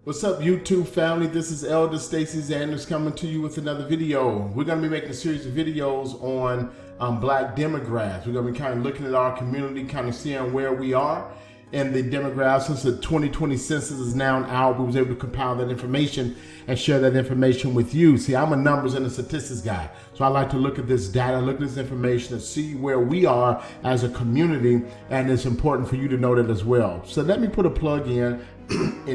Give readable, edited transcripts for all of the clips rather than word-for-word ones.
What's up, YouTube family? This is Elder Stacy Zanders coming to you with another video. We're going to be making a series of videos on black demographics. We're going to be kind of looking at our community, kind of seeing where we are in the demographics. Since the 2020 census is now out, we was able to compile that information and share that information with you. See, I'm a numbers and a statistics guy, so I like to look at this data, look at this information, and see where we are as a community, and it's important for you to know that as well. So let me put a plug in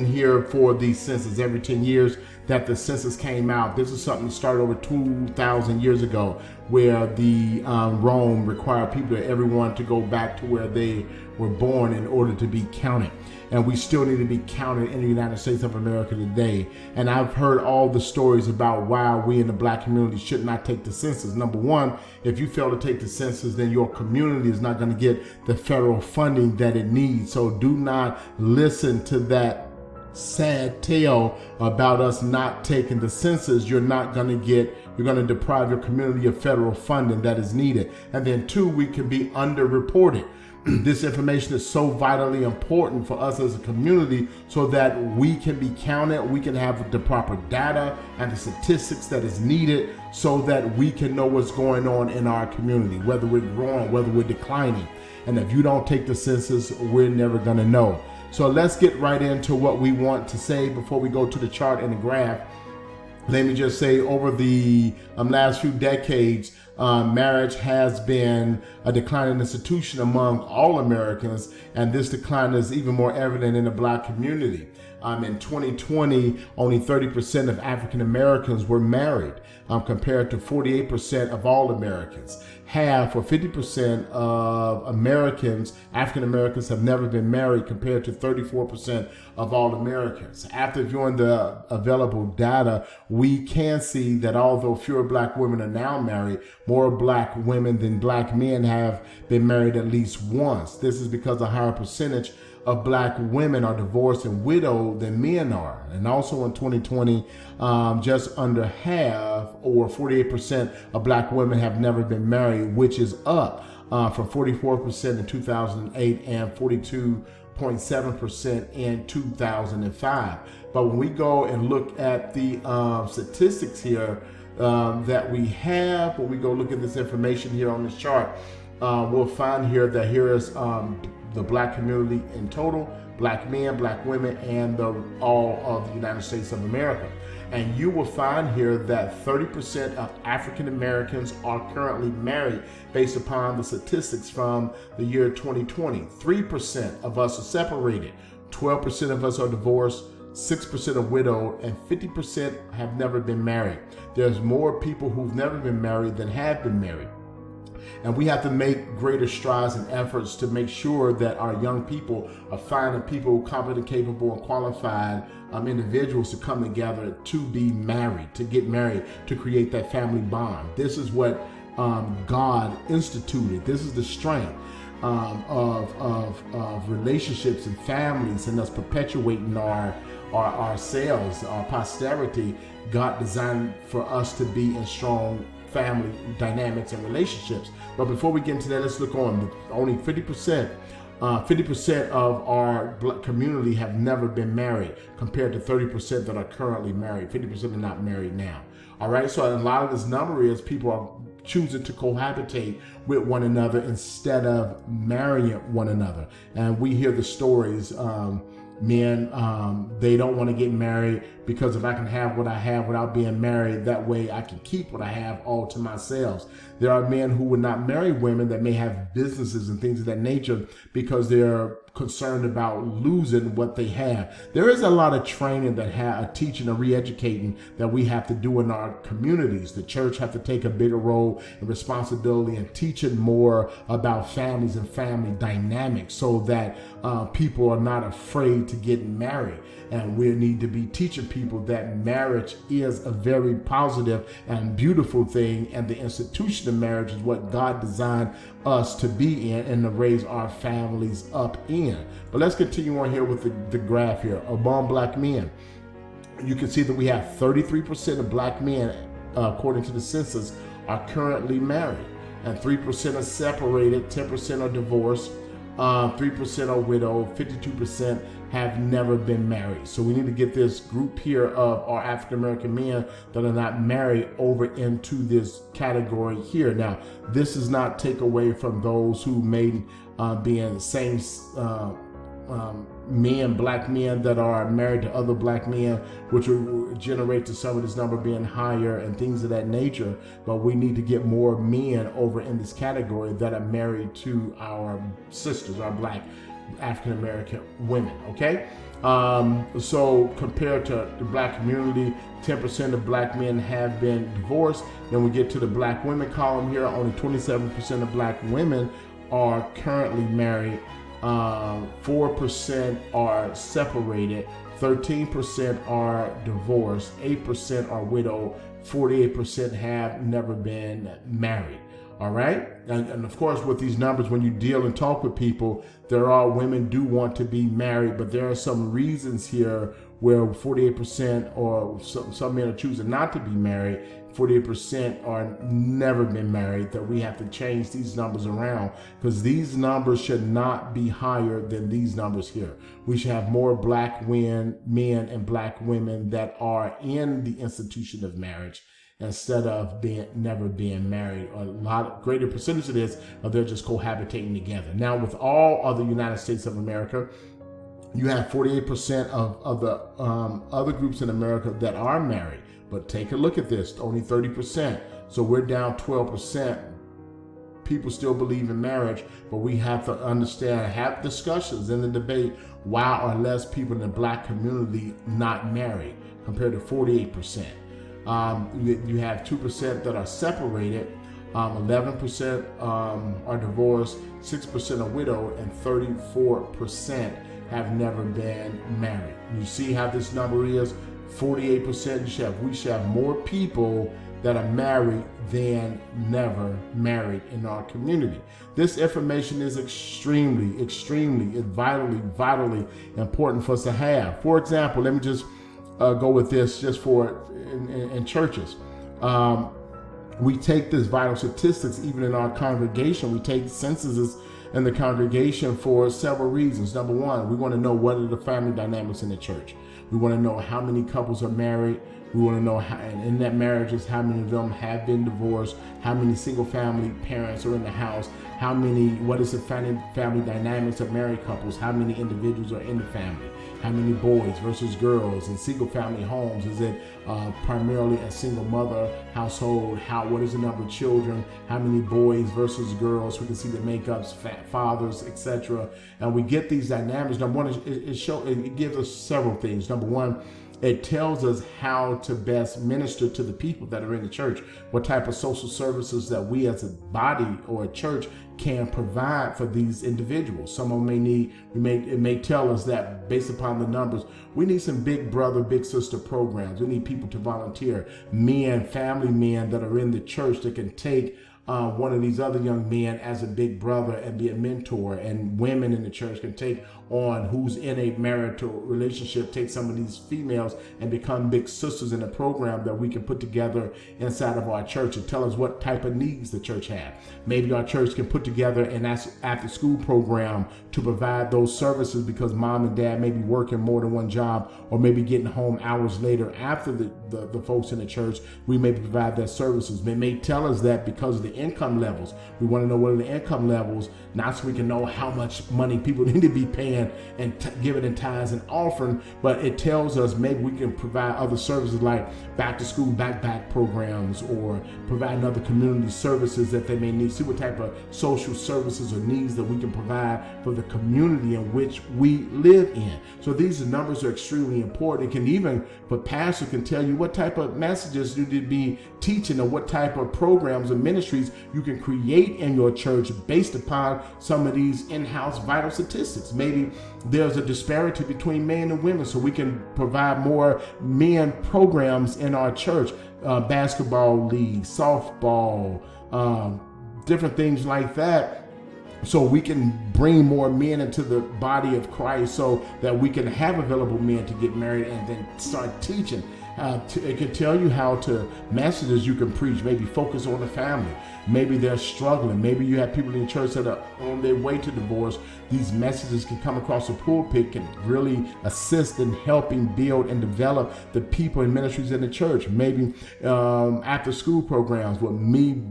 here for the census. Every 10 years that the census came out, this is something that started over 2,000 years ago, where the Rome required everyone to go back to where they were born in order to be counted. And we still need to be counted in the United States of America today. And I've heard all the stories about why we in the black community should not take the census. Number one, if you fail to take the census, then your community is not going to get the federal funding that it needs. So do not listen to that sad tale about us not taking the census. You're going to deprive your community of federal funding that is needed. And then two, we can be underreported. This information is so vitally important for us as a community so that we can be counted, we can have the proper data and the statistics that is needed so that we can know what's going on in our community, whether we're growing, whether we're declining. And if you don't take the census, we're never going to know. So let's get right into what we want to say before we go to the chart and the graph. Let me just say, over the last few decades, marriage has been a declining institution among all Americans, and this decline is even more evident in the black community. In 2020, only 30% of African Americans were married, compared to 48% of all Americans. Half, or 50% of African Americans, have never been married, compared to 34% of all Americans. After viewing the available data, we can see that although fewer black women are now married, more black women than black men have been married at least once. This is because a higher percentage of black women are divorced and widowed than men are. And also in 2020, just under half, or 48% of black women have never been married, which is up from 44% in 2008 and 42.7% in 2005. But when we go and look at the statistics here that we have, when we go look at this information here on this chart, we'll find here that here is the black community in total, black men, black women, and all of the United States of America. And you will find here that 30% of African Americans are currently married based upon the statistics from the year 2020. 3% of us are separated, 12% of us are divorced, 6% are widowed, and 50% have never been married. There's more people who've never been married than have been married. And we have to make greater strides and efforts to make sure that our young people are finding people competent, capable, and qualified individuals to come together to be married, to get married, to create that family bond. This is what God instituted. This is the strength of relationships and families, and us perpetuating ourselves, our posterity. God designed for us to be in strong family dynamics and relationships. But before we get into that, let's look on. Only 50% of our black community have never been married, compared to 30% that are currently married. 50% are not married now. All right, so a lot of this number is people are choosing to cohabitate with one another instead of marrying one another. And we hear the stories, men, they don't want to get married because if I can have what I have without being married, that way I can keep what I have all to myself. There are men who would not marry women that may have businesses and things of that nature because they're concerned about losing what they have. There is a lot of training that teaching and re-educating that we have to do in our communities. The church have to take a bigger role and responsibility in teaching more about families and family dynamics so that people are not afraid to get married. And we need to be teaching people that marriage is a very positive and beautiful thing, and the institution of marriage is what God designed us to be in and to raise our families up in. But let's continue on here with the graph here. Among black men, you can see that we have 33% of black men, according to the census, are currently married, and 3% are separated, 10% are divorced, 3% are widowed, 52% have never been married. So we need to get this group here of our African American men that are not married over into this category here. Now, this does not take away from those who may being same men, black men that are married to other black men, which will generate to some of this number being higher and things of that nature. But we need to get more men over in this category that are married to our sisters, our black African American women. Okay, so compared to the black community, 10% of black men have been divorced. Then we get to the black women column here. Only 27% of black women are currently married. 4% are separated, 13% are divorced, 8% are widowed, 48% have never been married. All right. And of course, with these numbers, when you deal and talk with people, there are women do want to be married, but there are some reasons here where 48% or some men are choosing not to be married. 48% are never been married, that we have to change these numbers around, because these numbers should not be higher than these numbers here. We should have more black men and black women that are in the institution of marriage instead of never being married. A lot greater percentage of this of they're just cohabitating together. Now, with all other United States of America, you have 48% of the other groups in America that are married. But take a look at this, only 30%. So we're down 12%. People still believe in marriage, but we have to understand, have discussions in the debate, why are less people in the black community not married compared to 48%? You have 2% that are separated, 11% are divorced, 6% are widowed, and 34% have never been married. You see how this number is? 48%. We should have more people that are married than never married in our community. This information is extremely, vitally important for us to have. For example, let me just go with this just for in churches. We take this vital statistics even in our congregation. We take censuses in the congregation for several reasons. Number one, we want to know what are the family dynamics in the church. We want to know how many couples are married. We want to know how, and in that marriages, how many of them have been divorced, how many single family parents are in the house, what is the family dynamics of married couples, how many individuals are in the family, how many boys versus girls in single family homes. Is it primarily a single mother household? What is the number of children? How many boys versus girls? We can see the makeups, fathers, etc. And we get these dynamics. Number one, it gives us several things. Number one, it tells us how to best minister to the people that are in the church, what type of social services that we as a body or a church can provide for these individuals. Some of them may need, it may tell us that based upon the numbers, we need some big brother, big sister programs. We need people to volunteer, family men that are in the church that can take one of these other young men as a big brother and be a mentor, and women in the church can take on who's in a marital relationship, take some of these females and become big sisters in a program that we can put together inside of our church and tell us what type of needs the church has. Maybe our church can put together an after school program to provide those services because mom and dad may be working more than one job, or maybe getting home hours later after the folks in the church. We may provide that services. They may tell us that because of the income levels. We want to know what are the income levels, not so we can know how much money people need to be paying and giving in tithes and offering, but it tells us maybe we can provide other services like back to school backpack programs, or provide other community services that they may need. See what type of social services or needs that we can provide for the community in which we live in. So these numbers are extremely important. It can even, the pastor can tell you what type of messages you need to be teaching, or what type of programs or ministries you can create in your church based upon some of these in-house vital statistics. Maybe there's a disparity between men and women, so we can provide more men programs in our church, basketball league, softball, different things like that. so we can bring more men into the body of Christ, so that we can have available men to get married and then start teaching. It can tell you how to messages you can preach, maybe focus on the family. Maybe they're struggling. Maybe you have people in the church that are on their way to divorce. These messages can come across the pulpit, can really assist in helping build and develop the people and ministries in the church. Maybe after school programs with me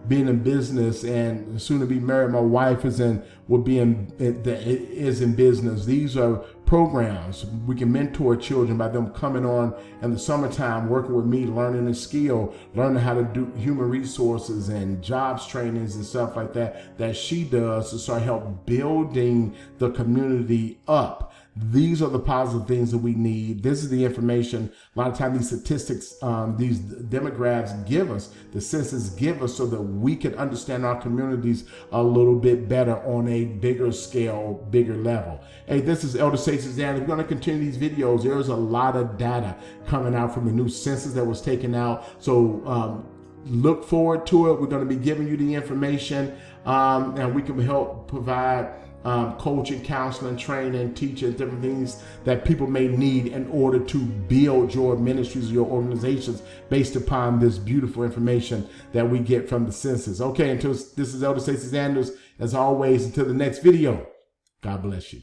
being in business and soon to be married. My wife is in business. These are programs we can mentor children by them coming on in the summertime, working with me, learning a skill, learning how to do human resources and jobs trainings and stuff like that she does to start help building the community up. These are the positive things that we need. This is the information. A lot of times these statistics, these demographics give us, the census give us, so that we can understand our communities a little bit better on a bigger scale, bigger level. Hey, this is Elder Stacey Dan. We're going to continue these videos. There's a lot of data coming out from the new census that was taken out. So look forward to it. We're going to be giving you the information, and we can help provide coaching, counseling, training, teaching, different things that people may need in order to build your ministries, your organizations, based upon this beautiful information that we get from the census. Okay, this is Elder Stacey Sanders. As always, until the next video, God bless you.